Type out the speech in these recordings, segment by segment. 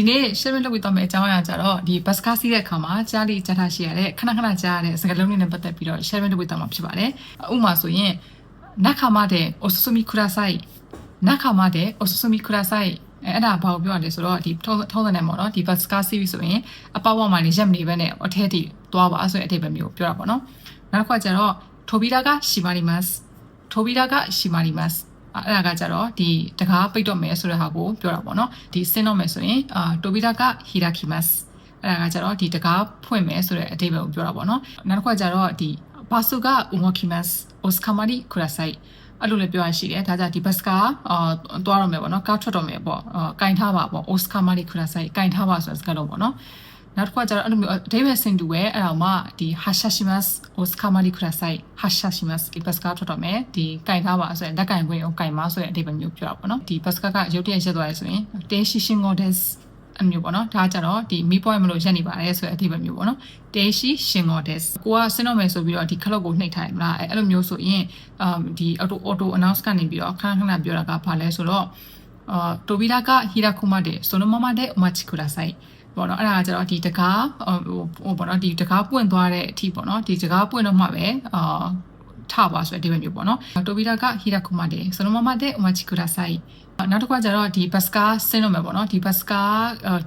ဒီနေ့ sharing လုပ်ပြီးတော့မယ်အကြောင်းအရာကြတော့ဒီ bus car စီးတဲ့အခါမှာကြားလိကြားထားရှိရတဲ့ခဏခဏကြားရတဲ့စကားလုံးတွေနဲ့ပတ်သက်ပြီးတော့ sharing လုပ်ပြီးတော့မှာဖြစ်ပါတယ်ဥပမာဆိုရင်နခါမတဲ့ ososumi kudasai နခါမတဲ့ ososumi kudasai အဲ့ဒါဘာကိုပြောရလဲဆိုတော့ဒီထုံးတဲ့ပေါ့နော်ဒီ bus car စီးပြီးဆိုရင်အပေါက်ဝမှာနေရက်မနေဘဲနဲ့အထဲထိသွားပါဆိုတဲ့အဓိပ္ပာယ်မျိုးပြောတာပေါ့နော်နောက်တစ်ခါကျတော့ Tobira ga shimarimasu Tobira ga shimarimasu အဲ့ဒါကကြတော့ဒီတကားပိတ်တော့မယ်ဆိုတဲ့ဟာကိုပြောတာပေါ့နော်ဒီဆင်းတော့မယ်ဆိုရင်Tobira ga hirakimasu အဲ့ဒါကကြတော့ဒီတကားဖွင့်မယ်ဆိုတဲ့အဓိပ္ပာယ်ကိုပြောတာပေါ့နော်နောက်တစ်ခါကျတော့ဒီ basu ga umokimasu osukamari kudasai အဲ့လိုလည်းပြောရရှိတယ်ဒါကြဒီဘတ်ကသွားတော့မယ်ပေါ့နော်ကားထွက်တော့မယ်ပေါ့ကင်ထားပါပေါ့ osukamari kudasai ကင်ထားပါဆိုတဲ့စကားလုံးပေါ့နော်နောက်တစ်ခါကျတော့အဲ့လိုမျိုးအဓိပ္ပာယ်ဆင်တူပဲအဲ့ဒါမှဒီ hashimasu osukamari kudasai hashimasu ဒီဘတ်ကထွက်တော့မယ်ဒီကင်ထားပါဆိုရင်လက်ကင်ခွင့်ကိုကင်ပါဆိုတဲ့အဓိပ္ပာယ်မျိုးပြောတာပေါ့နော်ဒီဘတ်ကရုတ်တရက်ရက်သွားရဆိုရင် teshi shingo desu အမျိုးပေါ့နော်ဒါကြတော့ဒီမီးပွိုင်းမလို့ရက်နေပါတယ်ဆိုတဲ့အဓိပ္ပာယ်မျိုးပေါ့နော် teshi shingo desu ကိုကဆင်းတော့မယ်ဆိုပြီးတော့ဒီခလုတ်ကိုနှိပ်ထားရမလားအဲ့လိုမျိုးဆိုရင်ဒီ auto announce ကနေပြီးတော့ခဏခဏပြောတာကဘာလဲဆိုတော့Tobira ga hirakumade sonomama de omachi kudasai ပေါ့နော်အဲ့ဒါကြတော့ဒီတကားဟိုပေါ့နော်ဒီတကားပွင့်သွားတဲ့အထိပေါ့နော်ဒီတကားပွင့်တော့မှပဲထပါဆိုတဲ့အဓိပ္ပာယ်မျိုးပေါ့နော်Tobira ga hirakumade sonomama de omachi kudasai နောက်တစ်ခါကျတော့ဒီ bus car ဆင်းတော့မယ်ပေါ့နော်ဒီ bus car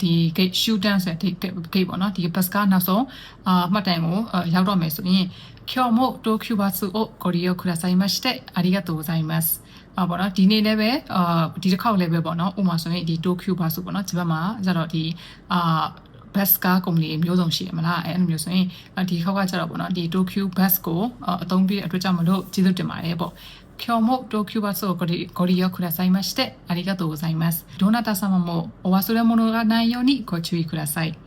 ဒီ gate shoot down ဆိုတဲ့ gate ပေါ့နော်ဒီ bus car နောက်ဆုံးမှတ်တိုင်ကိုရောက်တော့မယ်ဆိုရင်今日も東急バスをご利用くださいましてありがとうございますပေါ့နော်ဒီနေ့လည်းပဲဒီတစ်ခေါက်လည်းပဲပေါ့နော်ဥပမာဆိုရင်ဒီ Tokyo Bus ပေါ့နော်ဒီဘက်မှာကျတော့ဒီbus car ကုမ္ပဏီမျိုးစုံရှိရမလားအဲ့လိုမျိုးဆိုရင်ဒီခေါက်ကကျတော့ပေါ့နော်ဒီ Tokyo Bus ကိုအသုံးပြုတဲ့အတွက်ကြောင့်မလို့ကျေးဇူးတင်ပါတယ်ပေါ့今日も東急バスをご利用くださいましてありがとうございますどなた様もお忘れ物がないようにご注意ください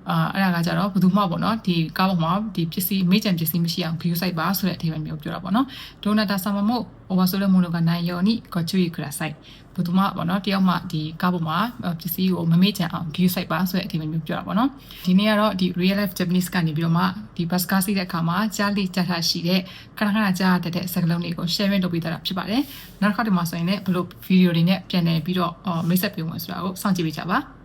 အဲ့ဒါကကြတော့ဘယ်သူမှပေါ့နော်ဒီကားပေါ်မှာဒီပစ္စည်းအမေ့ကြံပစ္စည်းမရှိအောင် view site ပါဆိုတဲ့အထည်ပဲမျိုးပြောတာပေါ့နော်ဒိုနာတာဆာမမို့ဟိုပါဆိုတဲ့မို့လို့ကနိုင်ယောနီကိုချူရီခရာဆိုင်ဘယ်သူမှပေါ့နော်တယောက်မှဒီကားပေါ်မှာပစ္စည်းကိုမမေ့ကြံအောင် view site ပါဆိုတဲ့အထည်ပဲမျိုးပြောတာပေါ့နော်ဒီနေ့ကတော့ဒီ real life Japanese ကနေပြီးတော့မှဒီ bus car စီးတဲ့အခါမှာကြားလိကြားထားရှိတဲ့ခဏခဏကြားရတဲ့စကားလုံးတွေကို sharing လုပ်ပေးတာဖြစ်ပါတယ်နောက်တစ်ခါဒီမှာဆိုရင်လည်းဘယ်လို video တွေနဲ့ပြန်လည်ပြီးတော့မိတ်ဆက်ပေးဝင်ဆိုတာကိုစောင့်ကြည့်ပေးကြပါ